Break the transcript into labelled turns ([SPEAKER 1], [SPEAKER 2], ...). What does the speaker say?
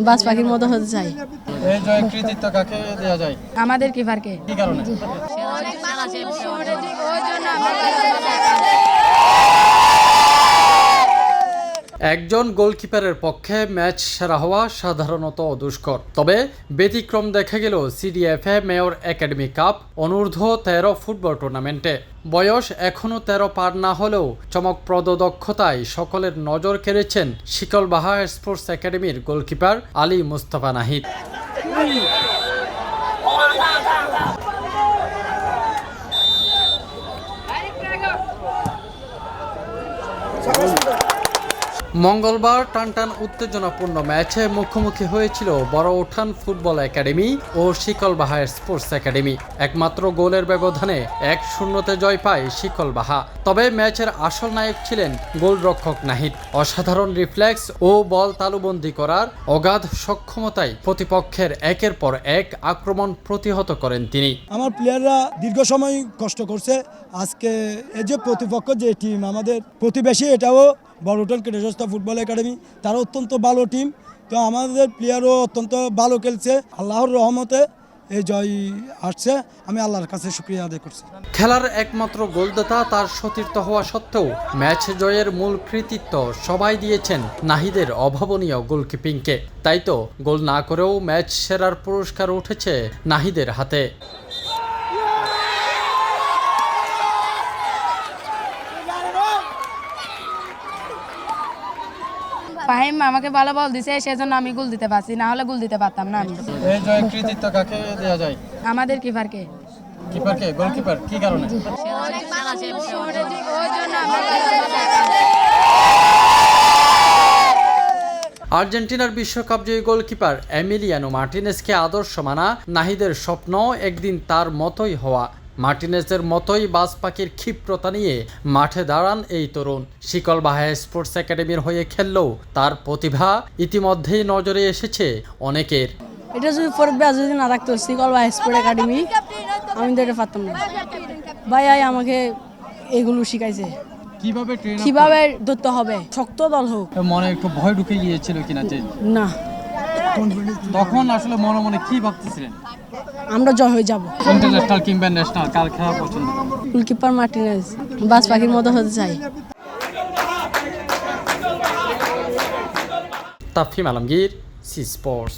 [SPEAKER 1] বাস পাখির মতো হতে চাই।
[SPEAKER 2] এই জয়ের কৃতিত্ব কাকে দেওয়া যায়?
[SPEAKER 1] আমাদের কিপারকে।
[SPEAKER 2] কি কারণে? একজন গোলকিপারের পক্ষে ম্যাচ সেরা হওয়া সাধারণত দুষ্কর, তবে ব্যতিক্রম দেখা গেল সিডিএফএ মেয়র একাডেমি কাপ অনূর্ধ্ব 13 ফুটবল টুর্নামেন্টে। বয়স এখনও 13 পার না হলেও চমকপ্রদ দক্ষতায় সকলের নজর কেড়েছেন শিকলবাহা স্পোর্টস একাডেমির গোলকিপার আলী মুস্তাফা নাহিদ। মঙ্গলবার টানটান উত্তেজনাপূর্ণ ম্যাচে মুখোমুখি হয়েছিল বড় উঠান ফুটবল একাডেমি ও শিকলবাহা স্পোর্টস একাডেমি। একমাত্র গোলের ব্যবধানে 1-0 জয় পায় শিকলবাহা। তবে ম্যাচের আসল নায়ক ছিলেন গোলরক্ষক নাহিদ। অসাধারণ রিফ্লেক্স ও বল তালুবন্দী করার অগাধ সক্ষমতায় প্রতিপক্ষের একের পর এক আক্রমণ প্রতিহত করেন তিনি।
[SPEAKER 3] আমার প্লেয়াররা দীর্ঘ সময় কষ্ট করছে। আজকে এই যে প্রতিপক্ষ যে টিম আমাদের প্রতিবেশী, এটাও বড় উঠান কেটেজস্তা ফুটবল একাডেমি, তারা অত্যন্ত ভালো টিম। তো আমাদের প্লেয়ারও অত্যন্ত ভালো খেলছে। আল্লাহর রহমতে এই জয় আসছে, আমি আল্লাহর কাছে শুকরিয়া আদায় করছি।
[SPEAKER 2] খেলার একমাত্র গোলদাতা তার সতীর্থ হওয়া সত্ত্বেও ম্যাচ জয়ের মূল কৃতিত্ব সবাই দিয়েছেন নাহিদের অভাবনীয় গোলকিপিংকে। তাই তো গোল না করেও ম্যাচ সেরার পুরস্কার উঠেছে নাহিদের হাতে।
[SPEAKER 1] ফাহিম আমাকে ভালো বল দিছে, সেজন্য আমি গোল দিতে পারছি, না হলে গোল দিতে পারতাম না আমি।
[SPEAKER 2] এই জয়ের কৃতিত্ব কাকে দেওয়া যায়?
[SPEAKER 1] আমাদের কিপারকে।
[SPEAKER 2] কিপারকে? গোলকিপার? কি কারণে? আর্জেন্টিনার বিশ্বকাপ জয়ী গোলকিপার এমিলিয়ানো মার্টিনেজকে আদর্শ মানা নাহিদের স্বপ্ন একদিন তার মতোই হওয়া। মার্টিনেজের মতোই বাজ পাখির ক্ষিপ্রতা নিয়ে মাঠে দাঁড়ান এই তরুণ। শিকলবাহা স্পোর্টস একাডেমির হয়ে খেললেও তার প্রতিভা ইতিমধ্যেই নজরে এসেছে অনেকের।
[SPEAKER 1] এটা যদি ফরবে যদি না রাখতো শিকলবাহা স্পোর্টস একাডেমি, আমি তো এটা পারতাম না। ভাই আমাকে এগুলো শিখাইছে কিভাবে ধরতে হবে, শক্ত দল হোক।
[SPEAKER 2] মনে একটু ভয় ঢুকে গিয়েছিল কিনা যে?
[SPEAKER 1] না।
[SPEAKER 2] তখন আসলে মনে মনে কি ভাবতেছিলেন?
[SPEAKER 1] আমরা জয় হয়ে যাব।
[SPEAKER 2] ইন্টারন্যাশনাল কিংবা ন্যাশনাল কার খেলা পছন্দ?
[SPEAKER 1] গোলকিপার মার্টিনেজ, বাজ পাখির মতো হতে চাই।
[SPEAKER 2] তাফহিম আলমগীর, সি স্পোর্টস।